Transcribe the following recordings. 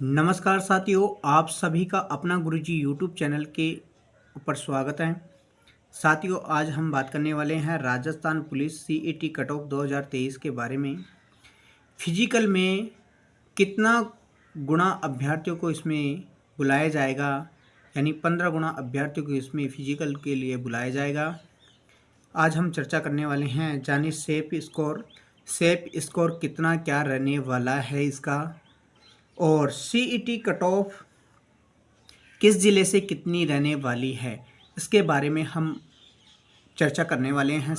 नमस्कार साथियों, आप सभी का अपना गुरुजी यूट्यूब चैनल के ऊपर स्वागत है। साथियों, आज हम बात करने वाले हैं Rajasthan police CET cut off 2023 के बारे में। फिजिकल में कितना गुना अभ्यर्थियों को इसमें बुलाया जाएगा, यानी 15 गुना अभ्यर्थियों को इसमें फिजिकल के लिए बुलाया जाएगा। आज हम चर्चा करने वाले हैं, जानिए सेप स्कोर कितना क्या रहने वाला है इसका, और सीईटी कट ऑफ किस ज़िले से कितनी रहने वाली है, इसके बारे में हम चर्चा करने वाले हैं।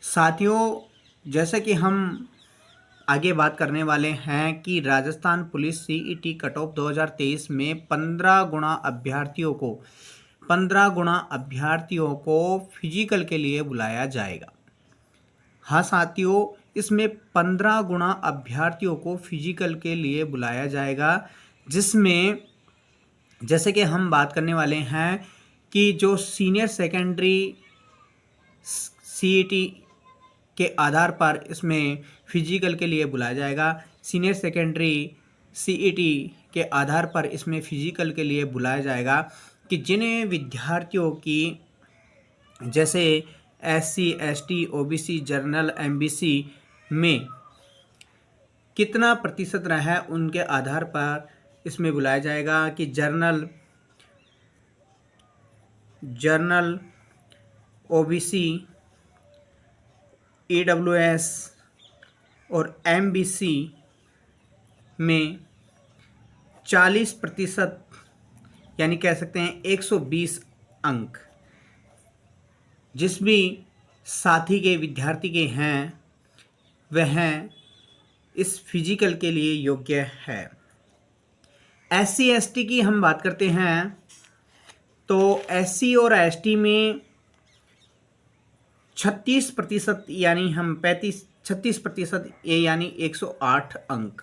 साथियों, जैसे कि हम आगे बात करने वाले हैं कि Rajasthan police CET cut off 2023 में 15 गुना अभ्यर्थियों को फिजिकल के लिए बुलाया जाएगा। हाँ साथियों, इसमें 15 गुना अभ्यर्थियों को फिजिकल के लिए बुलाया जाएगा, जिसमें जैसे कि हम बात करने वाले हैं कि जो सीनियर सेकेंडरी सीईटी के आधार पर इसमें फिजिकल के लिए बुलाया जाएगा। सीनियर सेकेंडरी सीईटी के आधार पर इसमें फिजिकल के लिए बुलाया जाएगा कि जिन्हें विद्यार्थियों की जैसे SC, ST, OBC, general, MBC में कितना प्रतिशत रहा है, उनके आधार पर इसमें बुलाया जाएगा कि जर्नल, ओबीसी, ईडब्ल्यूएस और एमबीसी में 40%, यानी कह सकते हैं 120 अंक जिस भी साथी के विद्यार्थी के हैं वह इस फिजिकल के लिए योग्य है। एससी एसटी की हम बात करते हैं तो एससी और एसटी में 36%, यानी हम 36% यानी 108 अंक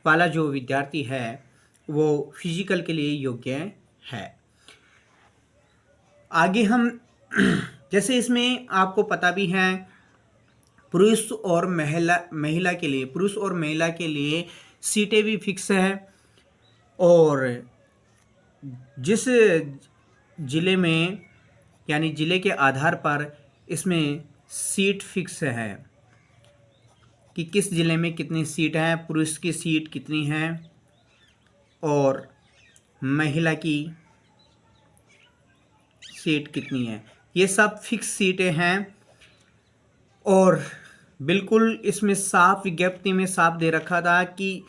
वाला जो विद्यार्थी है वो फिजिकल के लिए योग्य है। आगे हम जैसे इसमें आपको पता भी है, पुरुष और महिला के लिए सीटें भी फिक्स है, और जिस ज़िले में यानी ज़िले के आधार पर इसमें सीट फिक्स है कि किस ज़िले में कितनी सीट है, पुरुष की सीट कितनी है और महिला की सीट कितनी है, ये सब फिक्स सीटें हैं। और बिल्कुल इसमें साफ विज्ञप्ति में साफ दे रखा था कि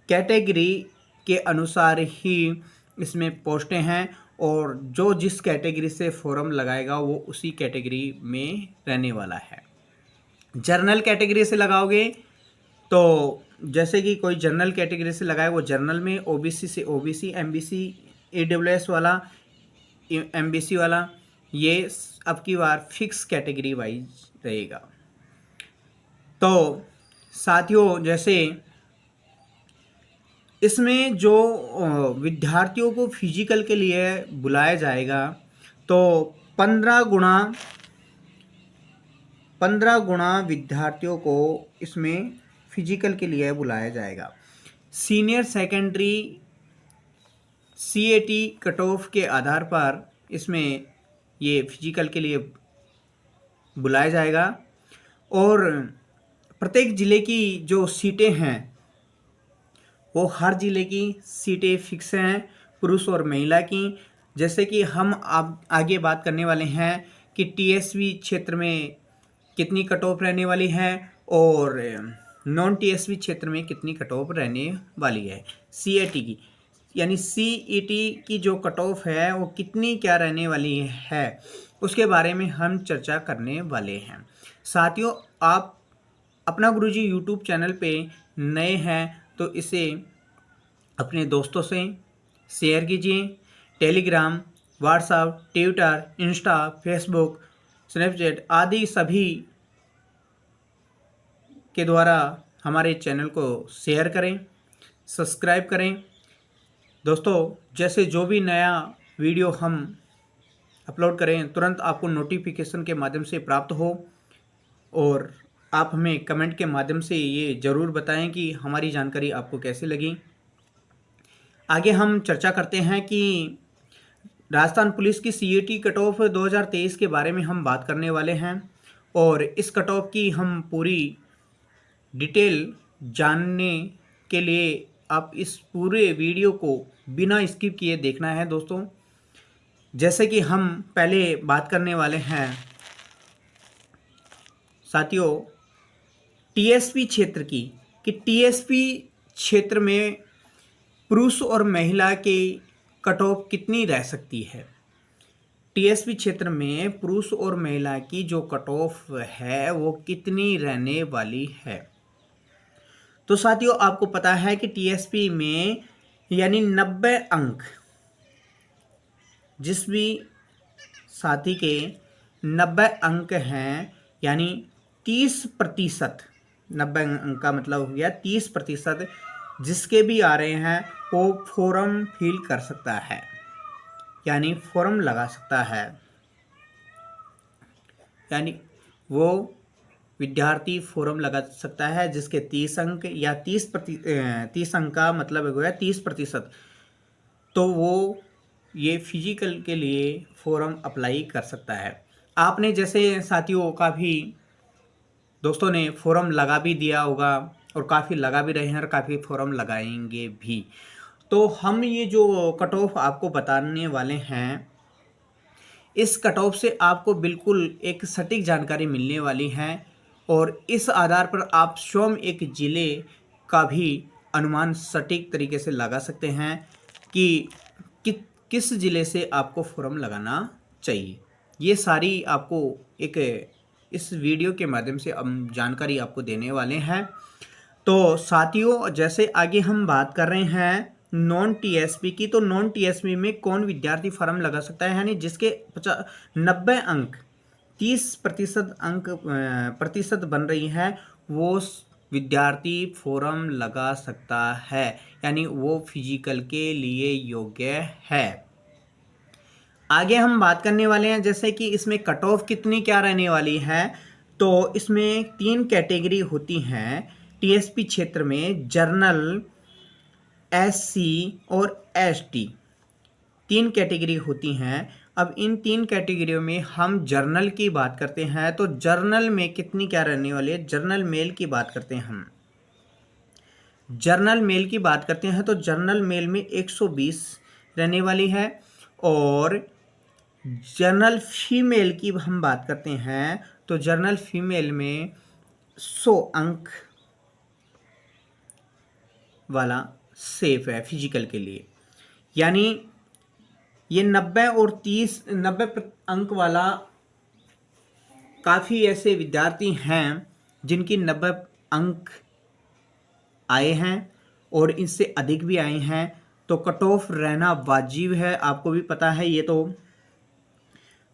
कैटेगरी के अनुसार ही इसमें पोस्टें हैं, और जो जिस कैटेगरी से फॉर्म लगाएगा वो उसी कैटेगरी में रहने वाला है। जर्नल कैटेगरी से लगाओगे तो जैसे कि कोई जनरल कैटेगरी से लगाए वो जनरल में, ओबीसी से ओबीसी, एमबीसी, ईडब्ल्यूएस वाला, एमबीसी वाला, ये अब की बार फिक्स कैटेगरी वाइज रहेगा। तो साथियों, जैसे इसमें जो विद्यार्थियों को फिजिकल के लिए बुलाया जाएगा तो 15 गुना विद्यार्थियों को इसमें फिजिकल के लिए बुलाया जाएगा। Senior secondary CAT cut off के आधार पर इसमें ये फिजिकल के लिए बुलाया जाएगा, और प्रत्येक ज़िले की जो सीटें हैं वो हर ज़िले की सीटें फिक्स हैं, पुरुष और महिला की। जैसे कि हम अब आगे बात करने वाले हैं कि टीएसवी क्षेत्र में कितनी कट ऑफ रहने वाली है और नॉन टीएसवी क्षेत्र में कितनी कट ऑफ रहने वाली है सीईटी की, यानी सीईटी की जो कट ऑफ है वो कितनी क्या रहने वाली है, उसके बारे में हम चर्चा करने वाले हैं। साथियों, आप अपना गुरुजी यूट्यूब चैनल पे नए हैं तो इसे अपने दोस्तों से शेयर कीजिए। Telegram, WhatsApp, Twitter, Insta, Facebook, Snapchat आदि सभी के द्वारा हमारे चैनल को शेयर करें, सब्सक्राइब करें। दोस्तों, जैसे जो भी नया वीडियो हम अपलोड करें तुरंत आपको नोटिफिकेशन के माध्यम से प्राप्त हो, और आप हमें कमेंट के माध्यम से ये ज़रूर बताएं कि हमारी जानकारी आपको कैसी लगी। आगे हम चर्चा करते हैं कि राजस्थान पुलिस की सीईटी कट ऑफ 2023 के बारे में हम बात करने वाले हैं, और इस कट ऑफ की हम पूरी डिटेल जानने के लिए आप इस पूरे वीडियो को बिना स्किप किए देखना है दोस्तों। जैसे कि हम पहले बात करने वाले हैं साथियों टीएसपी क्षेत्र की, कि टीएसपी क्षेत्र में पुरुष और महिला की कट ऑफ कितनी रह सकती है। टीएसपी क्षेत्र में पुरुष और महिला की जो कट ऑफ है वो कितनी रहने वाली है। तो साथियों आपको पता है कि टीएसपी में यानी 90 अंक, जिस भी साथी के 90 अंक हैं यानी 30%, 90 अंक का मतलब हो गया 30%, जिसके भी आ रहे हैं वो फॉर्म फिल कर सकता है, यानी फॉर्म लगा सकता है। यानी वो विद्यार्थी फॉर्म लगा सकता है जिसके 30 अंक या 30 अंक का मतलब हो गया 30%, तो वो ये फिजिकल के लिए फॉर्म अप्लाई कर सकता है। आपने जैसे साथियों काफ़ी दोस्तों ने फॉर्म लगा भी दिया होगा, और काफ़ी लगा भी रहे हैं, और काफ़ी फॉर्म लगाएंगे भी। तो हम ये जो कट ऑफ आपको बताने वाले हैं, इस कट ऑफ से आपको बिल्कुल एक सटीक जानकारी मिलने वाली है, और इस आधार पर आप स्वयं एक ज़िले का भी अनुमान सटीक तरीके से लगा सकते हैं कि किस ज़िले से आपको फॉर्म लगाना चाहिए। ये सारी आपको एक इस वीडियो के माध्यम से हम जानकारी आपको देने वाले हैं। तो साथियों जैसे आगे हम बात कर रहे हैं नॉन टीएसपी की, तो नॉन टीएसपी में कौन विद्यार्थी फॉर्म लगा सकता है, यानी जिसके 90 अंक 30% अंक प्रतिशत बन रही है, वो विद्यार्थी फॉर्म लगा सकता है, यानी वो फिजिकल के लिए योग्य है। आगे हम बात करने वाले हैं जैसे कि इसमें कट ऑफ कितनी क्या रहने वाली है। तो इसमें 3 कैटेगरी होती हैं टीएसपी क्षेत्र में, जर्नल, एससी और एसटी, 3 कैटेगरी होती हैं। अब इन 3 कैटेगरियों में हम जर्नल की बात करते हैं, तो जर्नल में कितनी क्या रहने वाली है। जर्नल मेल की बात करते हैं हम, जर्नल मेल की बात करते हैं तो जर्नल मेल में 120 रहने वाली है, और जर्नल फीमेल की हम बात करते हैं तो जर्नल फीमेल में 100 अंक वाला सेफ है फिजिकल के लिए। यानी ये 90 और 90 अंक वाला काफ़ी ऐसे विद्यार्थी हैं जिनकी 90 अंक आए हैं और इससे अधिक भी आए हैं, तो कट ऑफ रहना वाजिब है, आपको भी पता है ये।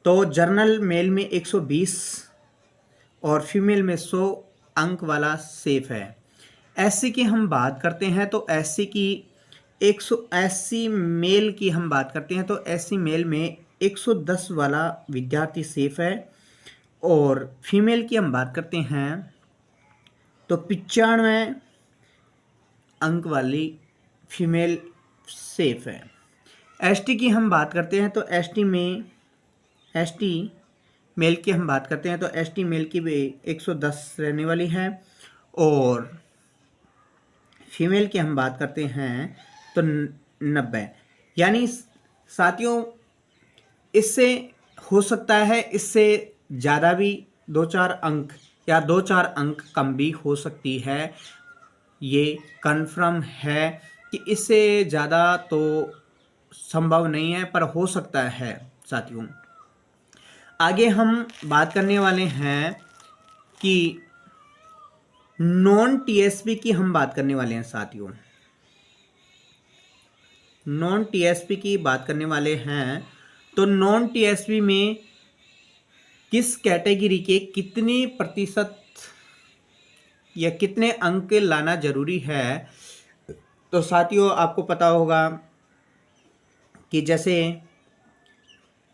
तो जर्नल मेल में 120 और फीमेल में 100 अंक वाला सेफ है। एससी की हम बात करते हैं तो एससी की 180 मेल की हम बात करते हैं तो एससी मेल में 110 वाला विद्यार्थी सेफ है, और फीमेल की हम बात करते हैं तो 95 अंक वाली फीमेल सेफ है। एसटी की हम बात करते हैं तो एसटी मेल की हम बात करते हैं तो एसटी मेल की भी 110 रहने वाली है, और फीमेल की हम बात करते हैं तो 90। यानी साथियों इससे हो सकता है इससे ज़्यादा भी 2-4 अंक या 2-4 अंक कम भी हो सकती है। ये कन्फर्म है कि इससे ज़्यादा तो संभव नहीं है, पर हो सकता है साथियों। आगे हम बात करने वाले हैं कि नॉन टीएसपी की हम बात करने वाले हैं साथियों। नॉन टीएसपी की बात करने वाले हैं तो नॉन टीएसपी में किस कैटेगरी के कितनी प्रतिशत या कितने अंक लाना जरूरी है। तो साथियों आपको पता होगा कि जैसे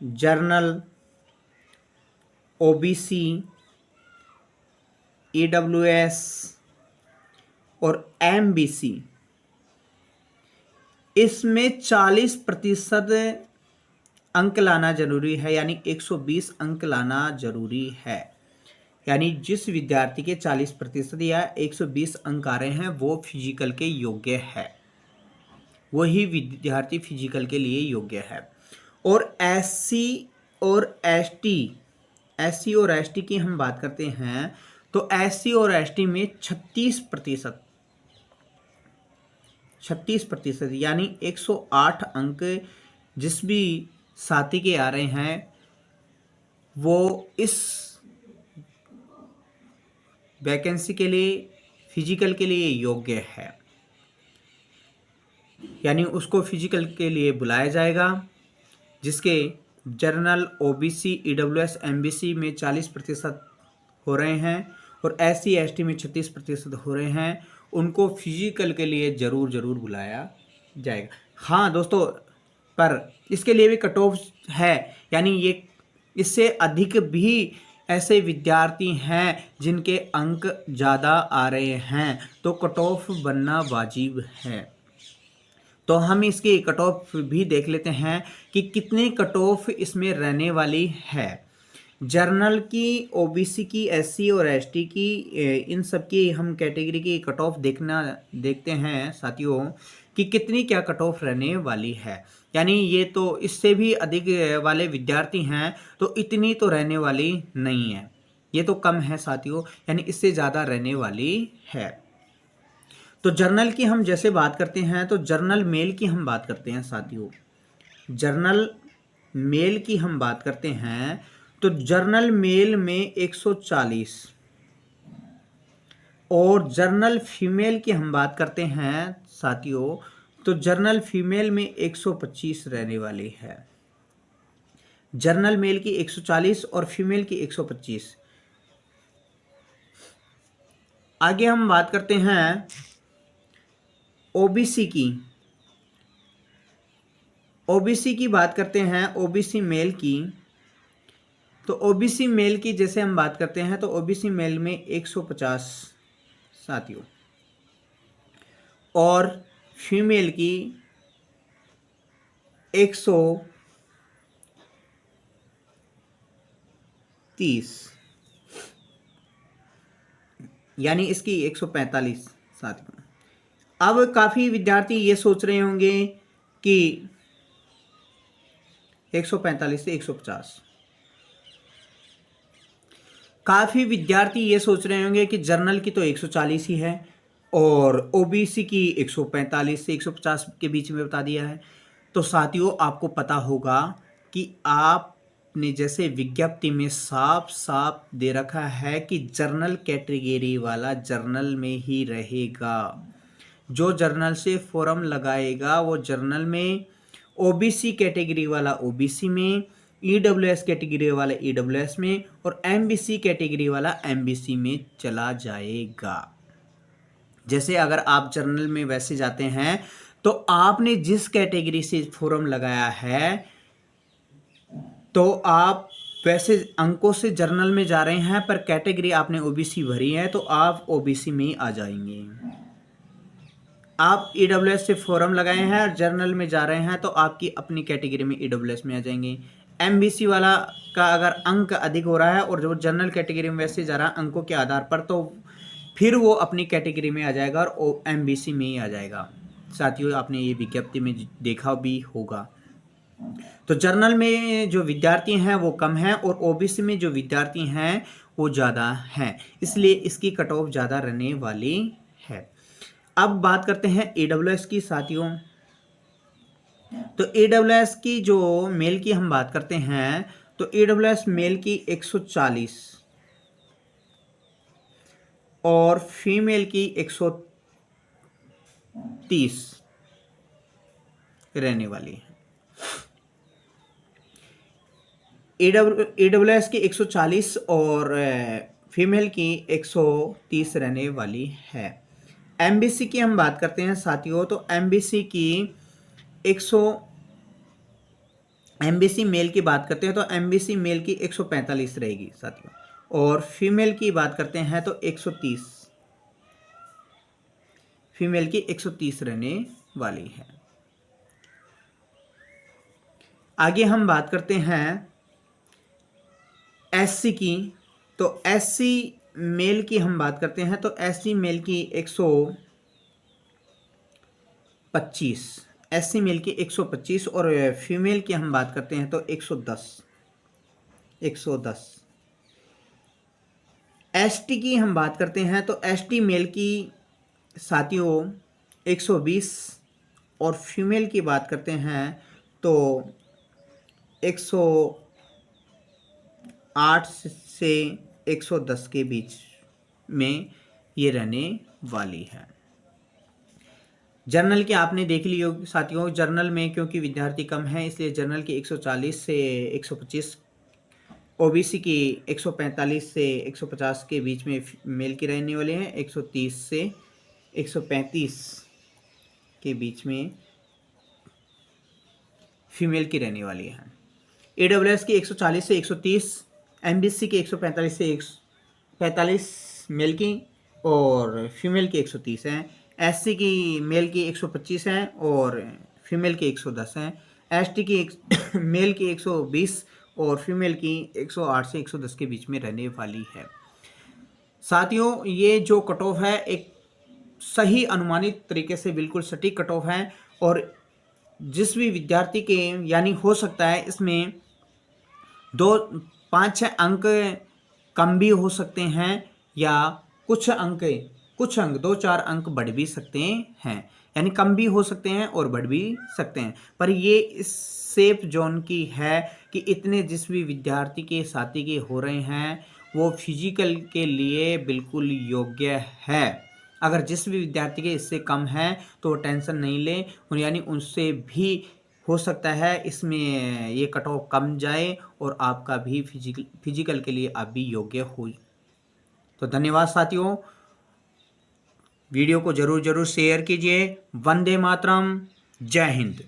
जर्नल, ओबीसी, ईडब्ल्यूएस और एमबीसी, इसमें 40% अंक लाना जरूरी है, यानी 120 अंक लाना जरूरी है। यानी जिस विद्यार्थी के 40% या 120 अंक आ रहे हैं वो फिजिकल के योग्य है, वही विद्यार्थी फिजिकल के लिए योग्य है। और एससी और एसटी की हम बात करते हैं तो एससी और एसटी में 36% यानी 108 अंक जिस भी साथी के आ रहे हैं वो इस वैकेंसी के लिए फिजिकल के लिए योग्य है, यानी उसको फिजिकल के लिए बुलाया जाएगा। जिसके जनरल, ओबीसी, ईडब्ल्यूएस, एमबीसी में 40% हो रहे हैं और एससी एसटी में 36% हो रहे हैं, उनको फिजिकल के लिए ज़रूर बुलाया जाएगा। हाँ दोस्तों, पर इसके लिए भी कट ऑफ है, यानी ये इससे अधिक भी ऐसे विद्यार्थी हैं जिनके अंक ज़्यादा आ रहे हैं, तो कट ऑफ बनना वाजिब है। तो हम इसकी कट ऑफ भी देख लेते हैं कि कितने कट ऑफ इसमें रहने वाली है। जर्नल की, ओबीसी की, एससी और एसटी की, इन सब की हम कैटेगरी की कट ऑफ देखते हैं साथियों कि कितनी क्या कट ऑफ रहने वाली है। यानी ये तो इससे भी अधिक वाले विद्यार्थी हैं तो इतनी तो रहने वाली नहीं है, ये तो कम है साथियों, यानी इससे ज़्यादा रहने वाली है। तो जर्नल की हम जैसे बात करते हैं तो जर्नल मेल की हम बात करते हैं साथियों। जर्नल मेल की हम बात करते हैं तो जर्नल मेल में 140 और जर्नल फीमेल की हम बात करते हैं साथियों तो जर्नल फीमेल में 125 रहने वाली है। जर्नल मेल की 140 और फीमेल की 125। आगे हम बात करते हैं ओबीसी की। ओबीसी की बात करते हैं, ओबीसी मेल की। तो ओबीसी मेल की जैसे हम बात करते हैं तो ओबीसी मेल में 150 साथियों और फीमेल की 130, यानी इसकी 145 साथियों। अब काफ़ी विद्यार्थी ये सोच रहे होंगे कि 145 से 150, काफ़ी विद्यार्थी ये सोच रहे होंगे कि जर्नल की तो 140 ही है और ओबीसी की 145 से 150 के बीच में बता दिया है। तो साथियों आपको पता होगा कि आपने जैसे विज्ञप्ति में साफ साफ दे रखा है कि जर्नल कैटेगरी वाला जर्नल में ही रहेगा, जो जर्नल से फॉर्म लगाएगा वो जर्नल में, ओबीसी कैटेगरी वाला ओबीसी में, ईडब्ल्यूएस कैटेगरी वाला ईडब्ल्यूएस में और एमबीसी कैटेगरी वाला एमबीसी में चला जाएगा। जैसे अगर आप जर्नल में वैसे जाते हैं तो आपने जिस कैटेगरी से फॉर्म लगाया है तो आप वैसे अंकों से जर्नल में जा रहे हैं, पर कैटेगरी आपने ओबीसी भरी है तो आप ओबीसी में ही आ जाएंगे। आप ईडब्ल्यूएस से फॉर्म लगाए हैं और जर्नल में जा रहे हैं तो आपकी अपनी कैटेगरी में ईडब्ल्यूएस में आ जाएंगे। एमबीसी वाला का अगर अंक अधिक हो रहा है और जो जनरल कैटेगरी में वैसे जा रहा है अंकों के आधार पर, तो फिर वो अपनी कैटेगरी में आ जाएगा और एमबीसी में ही आ जाएगा। साथियों आपने ये विज्ञप्ति में देखा भी होगा। तो जर्नल में जो विद्यार्थी हैं वो कम हैं और ओबीसी में जो विद्यार्थी हैं वो ज़्यादा हैं, इसलिए इसकी कट ऑफ ज़्यादा रहने वाली है। अब बात करते हैं ईडब्ल्यूएस की साथियों। तो ईडब्ल्यूएस की जो मेल की हम बात करते हैं तो ईडब्ल्यूएस मेल की 140 और फीमेल की 130 रहने वाली है। ईडब्ल्यूएस की 140 और फीमेल की 130 रहने वाली है। एमबीसी की हम बात करते हैं साथियों तो एमबीसी की एमबीसी मेल की बात करते हैं तो एमबीसी मेल की 145 रहेगी साथियों और फीमेल की बात करते हैं तो 130, फीमेल की 130 रहने वाली है। आगे हम बात करते हैं एससी की। तो एससी मेल की हम बात करते हैं तो एससी मेल की 125, एससी मेल की 125 और फीमेल की हम बात करते हैं तो 110। एसटी की हम बात करते हैं तो एसटी मेल की साथियों 120 और फीमेल की बात करते हैं तो 108 से 110 के बीच में ये रहने वाली है। जर्नल की आपने देख ली होगी साथियों। जर्नल में क्योंकि विद्यार्थी कम है इसलिए जर्नल की 140 से 125, ओबीसी की 145 से 150 के बीच में मेल की रहने वाले हैं, 130 से 135 के बीच में फीमेल की रहने वाली है। AWS की 140 से 130, MBC की 145 से 145 मेल की और फीमेल की 130 हैं। SC की मेल की 125 हैं और फीमेल की 110 हैं। ST की मेल की 120 और फीमेल की 108 से 110 के बीच में रहने वाली है। साथियों ये जो कट ऑफ है एक सही अनुमानित तरीके से बिल्कुल सटीक कट ऑफ है और जिस भी विद्यार्थी के यानी हो सकता है इसमें 5-6 अंक कम भी हो सकते हैं या कुछ अंक 2-4 अंक बढ़ भी सकते हैं, यानी कम भी हो सकते हैं और बढ़ भी सकते हैं। पर ये इस सेफ जोन की है कि इतने जिस भी विद्यार्थी के साथी के हो रहे हैं वो फिजिकल के लिए बिल्कुल योग्य है। अगर जिस भी विद्यार्थी के इससे कम है तो वो टेंशन नहीं ले, यानी उनसे भी हो सकता है इसमें ये कट ऑफ कम जाए और आपका भी फिजिकल के लिए आप भी योग्य हो। तो धन्यवाद साथियों, वीडियो को जरूर शेयर कीजिए। वंदे मातरम, जय हिंद।